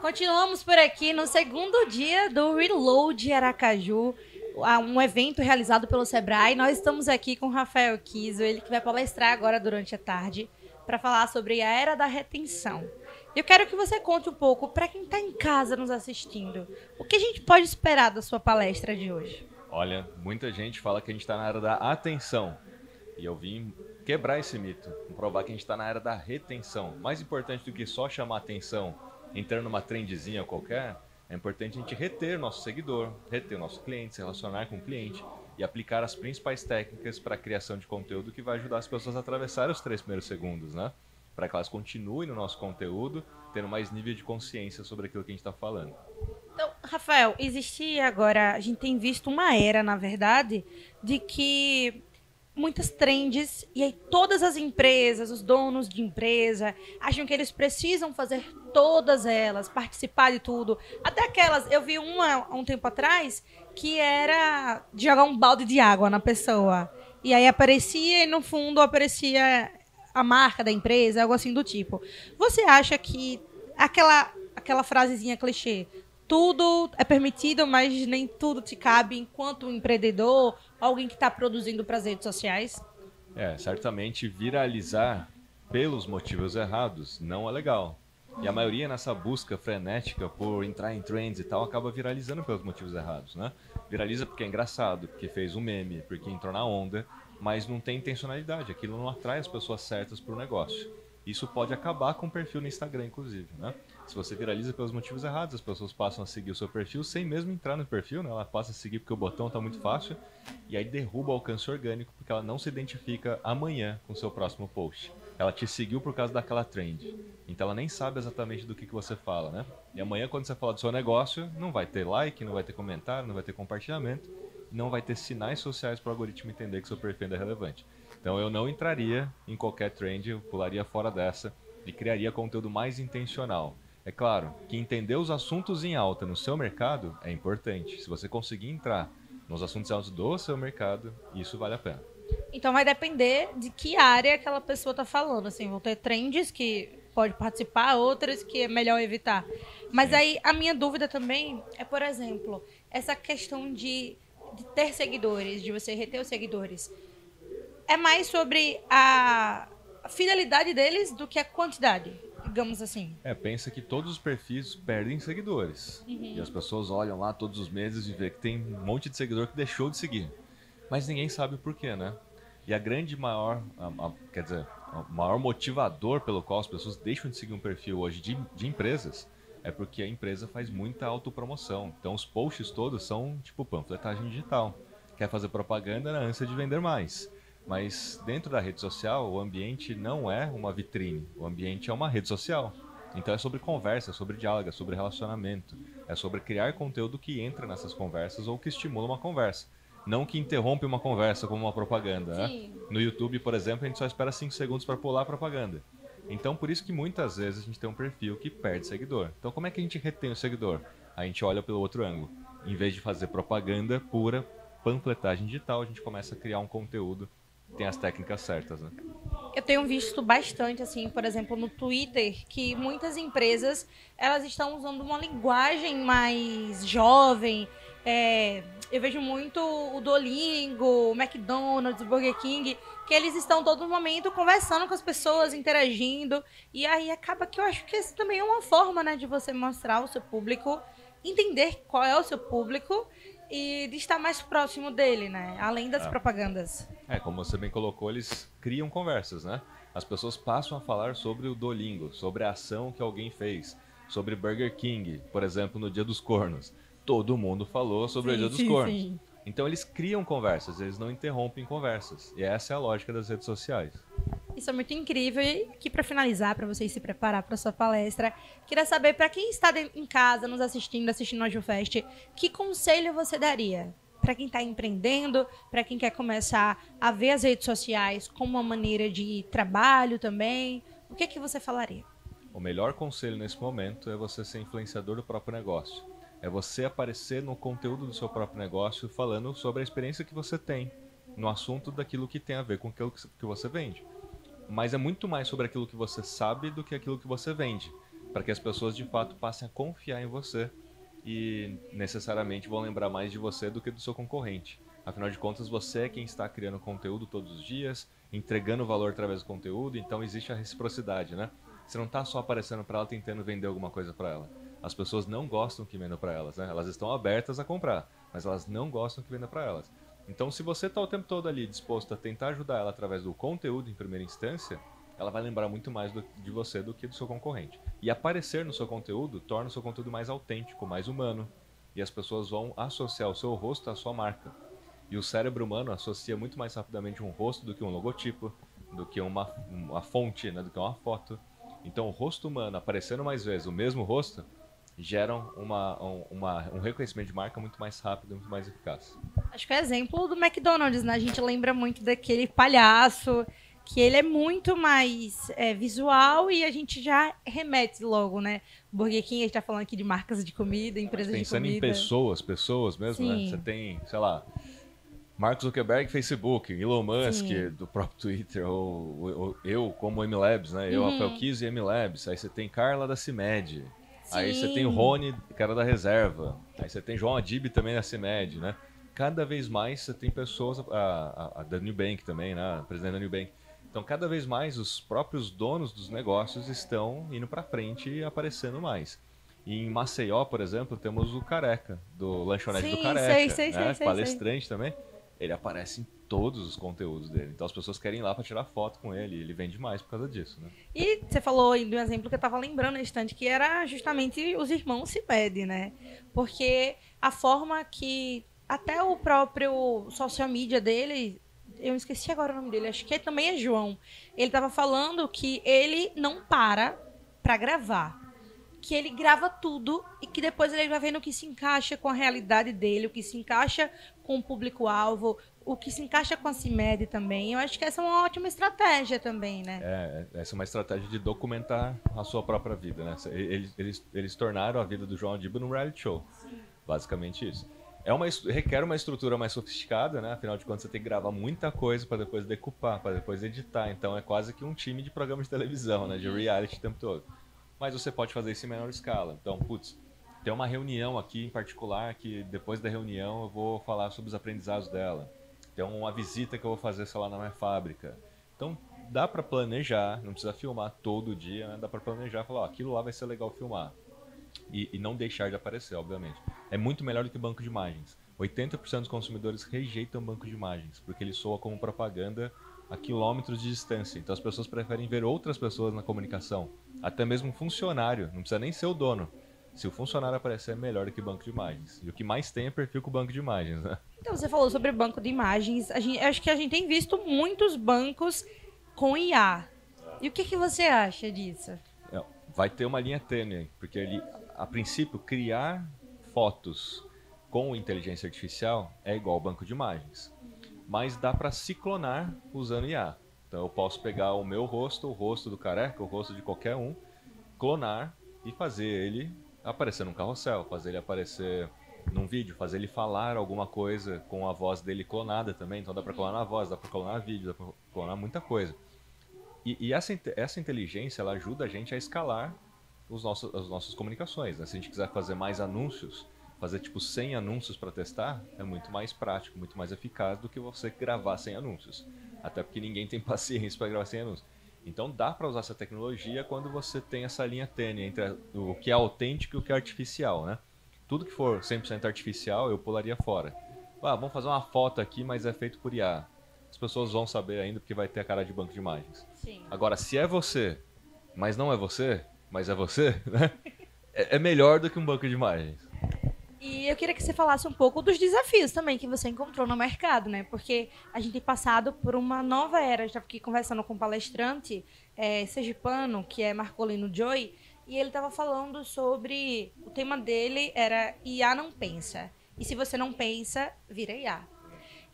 Continuamos por aqui no segundo dia do Reload Aracaju, um evento realizado pelo Sebrae. Nós estamos aqui com o Rafael Kiso, ele que vai palestrar agora durante a tarde para falar sobre a era da retenção. Eu quero que você conte um pouco para quem está em casa nos assistindo, o que a gente pode esperar da sua palestra de hoje. Olha, muita gente fala que a gente está na era da atenção. E eu vim quebrar esse mito, provar que a gente está na era da retenção. Mais importante do que só chamar atenção, entrar numa trendzinha qualquer, é importante a gente reter nosso seguidor, reter o nosso cliente, se relacionar com o cliente e aplicar as principais técnicas para a criação de conteúdo que vai ajudar as pessoas a atravessar os 3 primeiros segundos, né? Para que elas continuem no nosso conteúdo, tendo mais nível de consciência sobre aquilo que a gente está falando. Então, Rafael, existe agora, a gente tem visto uma era, na verdade, de que muitas trends, e aí todas as empresas, os donos de empresa, acham que eles precisam fazer todas elas, participar de tudo. Até aquelas, eu vi uma há um tempo atrás, que era de jogar um balde de água na pessoa. E aí aparecia, e no fundo aparecia a marca da empresa, algo assim do tipo. Você acha que aquela frasezinha clichê, tudo é permitido, mas nem tudo te cabe enquanto um empreendedor, alguém que está produzindo para as redes sociais? Certamente viralizar pelos motivos errados não é legal. E a maioria nessa busca frenética por entrar em trends e tal acaba viralizando pelos motivos errados, né? Viraliza porque é engraçado, porque fez um meme, porque entrou na onda, mas não tem intencionalidade, aquilo não atrai as pessoas certas para o negócio. Isso pode acabar com o perfil no Instagram, inclusive, né? Se você viraliza pelos motivos errados, as pessoas passam a seguir o seu perfil sem mesmo entrar no perfil, né? Ela passa a seguir porque o botão está muito fácil e aí derruba o alcance orgânico porque ela não se identifica amanhã com o seu próximo post. Ela te seguiu por causa daquela trend, então ela nem sabe exatamente do que você fala, né? E amanhã quando você falar do seu negócio, não vai ter like, não vai ter comentário, não vai ter compartilhamento, não vai ter sinais sociais para o algoritmo entender que seu perfil ainda é relevante. Então eu não entraria em qualquer trend, eu pularia fora dessa e criaria conteúdo mais intencional. É claro que entender os assuntos em alta no seu mercado é importante. Se você conseguir entrar nos assuntos em alta do seu mercado, isso vale a pena. Então vai depender de que área aquela pessoa está falando. Assim, vão ter trends que pode participar, outras que é melhor evitar. Mas Sim. aí a minha dúvida também é, por exemplo, essa questão de ter seguidores, de você reter os seguidores. É mais sobre a fidelidade deles do que a quantidade, digamos assim. Pensa que todos os perfis perdem seguidores. E as pessoas olham lá todos os meses e vê que tem um monte de seguidor que deixou de seguir. Mas ninguém sabe o porquê, né? E a grande maior, quer dizer, o maior motivador pelo qual as pessoas deixam de seguir um perfil hoje de empresas é porque a empresa faz muita autopromoção. Então os posts todos são tipo panfletagem digital. Quer fazer propaganda na ânsia de vender mais. Mas dentro da rede social, o ambiente não é uma vitrine. O ambiente é uma rede social. Então é sobre conversa, é sobre diálogo, é sobre relacionamento. É sobre criar conteúdo que entra nessas conversas ou que estimula uma conversa. Não que interrompe uma conversa como uma propaganda, né? Sim. No YouTube, por exemplo, a gente só espera 5 segundos para pular a propaganda. Então por isso que muitas vezes a gente tem um perfil que perde seguidor. Então como é que a gente retém o seguidor? A gente olha pelo outro ângulo. Em vez de fazer propaganda pura, panfletagem digital, a gente começa a criar um conteúdo que tem as técnicas certas, né? Eu tenho visto bastante, assim, por exemplo, no Twitter, que muitas empresas elas estão usando uma linguagem mais jovem. Eu vejo muito o Duolingo, o McDonald's, o Burger King, que eles estão todo momento conversando com as pessoas, interagindo. E aí acaba que eu acho que isso também é uma forma, né, de você mostrar o seu público, entender qual é o seu público e de estar mais próximo dele, né? Além das propagandas. Como você bem colocou, eles criam conversas, né? As pessoas passam a falar sobre o Duolingo, sobre a ação que alguém fez, sobre Burger King, por exemplo, no Dia dos Cornos. Todo mundo falou sobre o Dia dos Cornos. Sim. Então eles criam conversas, eles não interrompem conversas. E essa é a lógica das redes sociais. Isso é muito incrível. E aqui, para finalizar, para vocês se preparar para sua palestra, queria saber, para quem está em casa, nos assistindo a JuFest, que conselho você daria? Para quem está empreendendo, para quem quer começar a ver as redes sociais como uma maneira de trabalho também, o que você falaria? O melhor conselho nesse momento é você ser influenciador do próprio negócio. É você aparecer no conteúdo do seu próprio negócio falando sobre a experiência que você tem no assunto daquilo que tem a ver com aquilo que você vende. Mas é muito mais sobre aquilo que você sabe do que aquilo que você vende. para que as pessoas de fato passem a confiar em você e necessariamente vão lembrar mais de você do que do seu concorrente. Afinal de contas, você é quem está criando conteúdo todos os dias, entregando valor através do conteúdo, então existe a reciprocidade, né? Você não está só aparecendo para ela tentando vender alguma coisa para ela. As pessoas não gostam que venda para elas, né? Elas estão abertas a comprar, mas elas não gostam que venda para elas. Então, se você está o tempo todo ali disposto a tentar ajudar ela através do conteúdo em primeira instância, ela vai lembrar muito mais de você do que do seu concorrente. E aparecer no seu conteúdo torna o seu conteúdo mais autêntico, mais humano. E as pessoas vão associar o seu rosto à sua marca. E o cérebro humano associa muito mais rapidamente um rosto do que um logotipo, do que uma fonte, né, do que uma foto. Então, o rosto humano aparecendo mais vezes, o mesmo rosto, geram um reconhecimento de marca muito mais rápido, muito mais eficaz. Acho que é exemplo do McDonald's, né? A gente lembra muito daquele palhaço, que ele é muito mais visual e a gente já remete logo, né? Burger King, a gente tá falando aqui de marcas de comida, empresas de comida. Pensando em pessoas mesmo, Sim. né? Você tem, sei lá, Mark Zuckerberg, Facebook, Elon Musk, Sim. do próprio Twitter, ou eu como MLabs, né? Eu, Rafael Kiz e MLabs. Aí você tem Carla da CIMED. Sim. Aí você tem o Rony, cara da Reserva. Aí você tem João Adib também da CIMED, né? Cada vez mais você tem pessoas, a da Nubank também, né? A presidente da Nubank. Então, cada vez mais os próprios donos dos negócios estão indo para frente e aparecendo mais. E em Maceió, por exemplo, temos o Careca, do Lanchonete do Careca, sei, palestrante também. Ele aparece em todos os conteúdos dele. Então as pessoas querem ir lá para tirar foto com ele. E ele vende mais por causa disso, né? E você falou aí do exemplo que eu tava lembrando no instante, que era justamente os irmãos Ciped, né? Porque a forma que até o próprio social media dele, eu esqueci agora o nome dele, acho que também é João. Ele tava falando que ele não para gravar. Que ele grava tudo e que depois ele vai vendo o que se encaixa com a realidade dele, o que se encaixa com o público-alvo, o que se encaixa com a CIMED também. Eu acho que essa é uma ótima estratégia também, né? Essa é uma estratégia de documentar a sua própria vida, né? Eles tornaram a vida do João Adiba num reality show. Sim. Basicamente isso. Requer uma estrutura mais sofisticada, né? Afinal de contas, você tem que gravar muita coisa para depois decupar, para depois editar. Então é quase que um time de programa de televisão, né? De reality o tempo todo. Mas você pode fazer isso em menor escala. Então, tem uma reunião aqui em particular que depois da reunião eu vou falar sobre os aprendizados dela. Tem uma visita que eu vou fazer, sei lá, na minha fábrica. Então, dá para planejar, não precisa filmar todo dia, né? Dá para planejar, falar, ó, aquilo lá vai ser legal filmar. E não deixar de aparecer, obviamente. É muito melhor do que banco de imagens. 80% dos consumidores rejeitam banco de imagens, porque ele soa como propaganda a quilômetros de distância. Então as pessoas preferem ver outras pessoas na comunicação. Até mesmo um funcionário, não precisa nem ser o dono. Se o funcionário aparecer, é melhor do que banco de imagens. E o que mais tem é perfil com banco de imagens, né? Então, você falou sobre banco de imagens. Acho que a gente tem visto muitos bancos com IA. E o que você acha disso? Vai ter uma linha tênue, porque ele, a princípio, criar fotos com inteligência artificial é igual ao banco de imagens. Mas dá para se clonar usando IA. Então eu posso pegar o meu rosto, o rosto do Careca, o rosto de qualquer um, clonar e fazer ele aparecer num carrossel, fazer ele aparecer num vídeo, fazer ele falar alguma coisa com a voz dele clonada também. Então dá para clonar a voz, dá para clonar vídeo, dá para clonar muita coisa. E essa inteligência ela ajuda a gente a escalar as nossas comunicações, né? Se a gente quiser fazer mais anúncios, fazer tipo 100 anúncios para testar, é muito mais prático, muito mais eficaz do que você gravar 100 anúncios. Até porque ninguém tem paciência para gravar 100 anúncios. Então dá para usar essa tecnologia quando você tem essa linha tênue entre o que é autêntico e o que é artificial, né? Tudo que for 100% artificial eu pularia fora. Vamos fazer uma foto aqui, mas é feito por IA. As pessoas vão saber ainda porque vai ter a cara de banco de imagens. Sim. Agora, se é você, mas não é você, mas é você, né? É melhor do que um banco de imagens. E eu queria que você falasse um pouco dos desafios também que você encontrou no mercado, né? Porque a gente tem passado por uma nova era. Eu estava aqui conversando com um palestrante sergipano, que é Marcolino Joy, e ele estava falando sobre... O tema dele era IA não pensa. E se você não pensa, vira IA.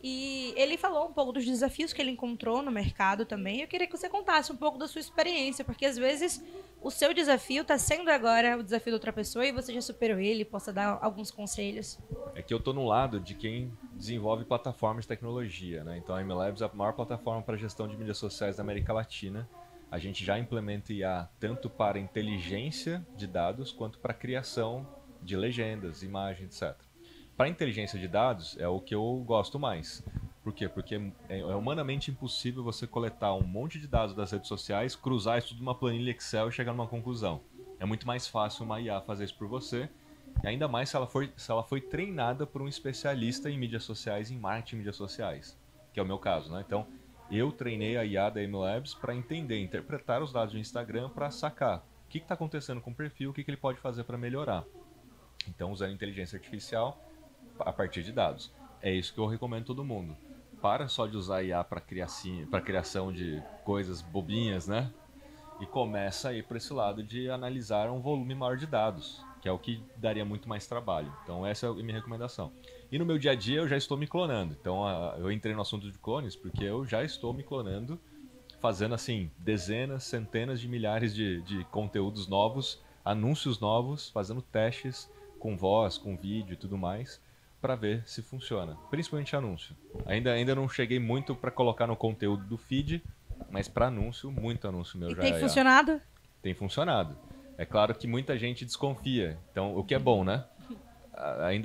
E ele falou um pouco dos desafios que ele encontrou no mercado também. Eu queria que você contasse um pouco da sua experiência, porque às vezes o seu desafio está sendo agora o desafio de outra pessoa e você já superou ele e possa dar alguns conselhos. É que eu estou no lado de quem desenvolve plataformas de tecnologia, né? Então a MLabs é a maior plataforma para gestão de mídias sociais da América Latina. a gente já implementa IA tanto para inteligência de dados quanto para criação de legendas, imagens, etc. Para inteligência de dados é o que eu gosto mais. Por quê? Porque é humanamente impossível você coletar um monte de dados das redes sociais, cruzar isso tudo numa planilha Excel e chegar numa conclusão. É muito mais fácil uma IA fazer isso por você, e ainda mais se ela foi treinada por um especialista em mídias sociais, em marketing de mídias sociais, que é o meu caso, né? Então, eu treinei a IA da MLabs para entender, interpretar os dados do Instagram para sacar o que está acontecendo com o perfil, o que ele pode fazer para melhorar. Então, usando inteligência artificial a partir de dados. É isso que eu recomendo todo mundo. Para só de usar IA para criação de coisas bobinhas, né? E começa a ir para esse lado de analisar um volume maior de dados, que é o que daria muito mais trabalho. Então essa é a minha recomendação. E no meu dia a dia eu já estou me clonando. Então eu entrei no assunto de clones porque eu já estou me clonando, fazendo assim dezenas, centenas de milhares de conteúdos novos, anúncios novos, fazendo testes com voz, com vídeo e tudo mais, para ver se funciona. Principalmente anúncio. Ainda não cheguei muito para colocar no conteúdo do feed, mas para anúncio, muito anúncio meu E já tem funcionado? Tem funcionado. É claro que muita gente desconfia, então o que é bom, né?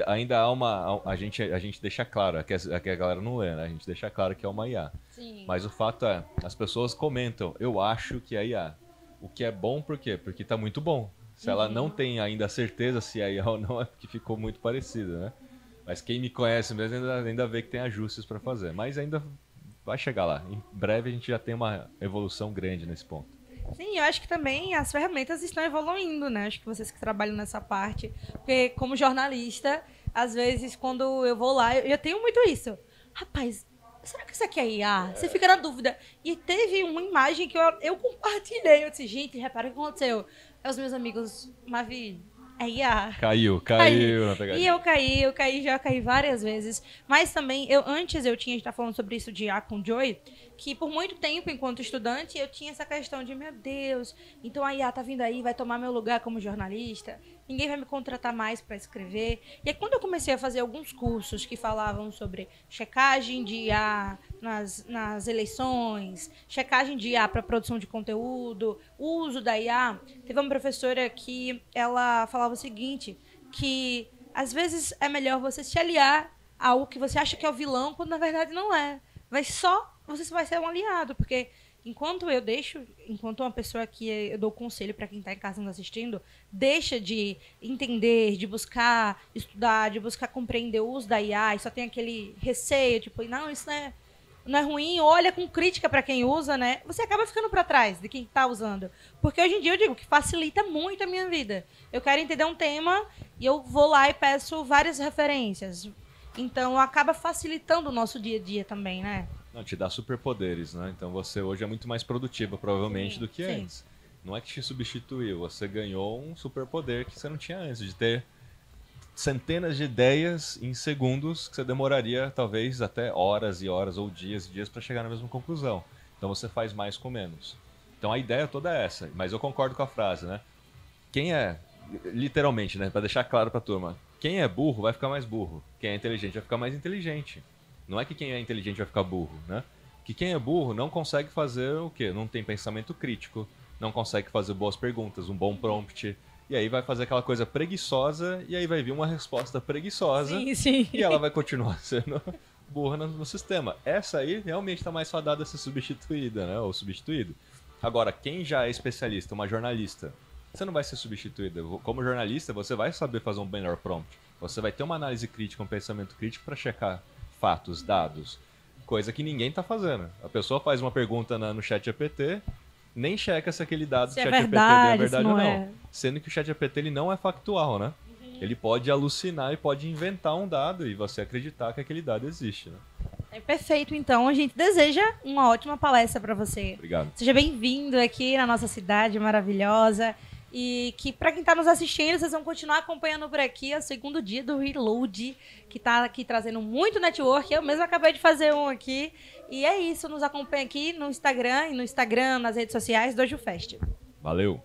Ainda há uma... A gente deixa claro, é que a galera não lê, né? A gente deixa claro que é uma IA. Sim. Mas o fato é, as pessoas comentam, eu acho que é IA. O que é bom por quê? Porque tá muito bom. Se ela não tem ainda a certeza se é IA ou não, é porque ficou muito parecida, né? Mas quem me conhece mesmo ainda vê que tem ajustes para fazer. Mas ainda vai chegar lá. Em breve a gente já tem uma evolução grande nesse ponto. Sim, eu acho que também as ferramentas estão evoluindo, né? Acho que vocês que trabalham nessa parte. Porque como jornalista, às vezes quando eu vou lá, eu tenho muito isso. Rapaz, será que isso aqui é IA? Você fica na dúvida. E teve uma imagem que eu compartilhei. Eu disse, gente, repara o que aconteceu. Aí os meus amigos, Mavi, é IA. Caiu na pegadinha. E eu caí várias vezes. Mas também, antes eu tinha, a gente tá falando sobre isso de IA com Joy, que por muito tempo, enquanto estudante, eu tinha essa questão de, meu Deus, então a IA tá vindo aí, vai tomar meu lugar como jornalista, ninguém vai me contratar mais para escrever. E aí quando eu comecei a fazer alguns cursos que falavam sobre checagem de IA nas eleições, checagem de IA para produção de conteúdo, uso da IA, teve uma professora que ela falava o seguinte, que às vezes é melhor você se aliar ao que você acha que é o vilão, quando na verdade não é. Você vai ser um aliado, porque enquanto uma pessoa que eu dou conselho para quem está em casa nos assistindo, deixa de entender, de buscar estudar, de buscar compreender o uso da IA, e só tem aquele receio, tipo, não, isso não é ruim, olha com crítica para quem usa, né? Você acaba ficando para trás de quem está usando. Porque hoje em dia eu digo que facilita muito a minha vida. Eu quero entender um tema e eu vou lá e peço várias referências. Então acaba facilitando o nosso dia a dia também, né? Não, te dá superpoderes, né? Então você hoje é muito mais produtiva, provavelmente, do que sim. antes. Não é que te substituiu, você ganhou um superpoder que você não tinha antes, de ter centenas de ideias em segundos que você demoraria, talvez, até horas e horas ou dias e dias para chegar na mesma conclusão. Então você faz mais com menos. Então a ideia toda é essa, mas eu concordo com a frase, né? Quem é, literalmente, né? Para deixar claro para a turma, quem é burro vai ficar mais burro, quem é inteligente vai ficar mais inteligente. Não é que quem é inteligente vai ficar burro, né? Que quem é burro não consegue fazer o quê? Não tem pensamento crítico, não consegue fazer boas perguntas, um bom prompt, e aí vai fazer aquela coisa preguiçosa, e aí vai vir uma resposta preguiçosa, Sim. e ela vai continuar sendo burra no sistema. Essa aí realmente está mais fadada a ser substituída, né? Ou substituído. Agora, quem já é especialista, uma jornalista, você não vai ser substituída. Como jornalista, você vai saber fazer um melhor prompt. Você vai ter uma análise crítica, um pensamento crítico para checar fatos, dados, coisa que ninguém está fazendo. A pessoa faz uma pergunta no chat GPT, nem checa se aquele dado do chat GPT é verdade ou não. Sendo que o chat GPT ele não é factual, né? Ele pode alucinar e pode inventar um dado e você acreditar que aquele dado existe, né? É perfeito, então. A gente deseja uma ótima palestra para você. Obrigado. Seja bem-vindo aqui na nossa cidade maravilhosa. E que para quem está nos assistindo, vocês vão continuar acompanhando por aqui. É o segundo dia do Reload, que está aqui trazendo muito network. Eu mesmo acabei de fazer um aqui. E é isso, nos acompanha aqui no Instagram, nas redes sociais do Jufest. Valeu!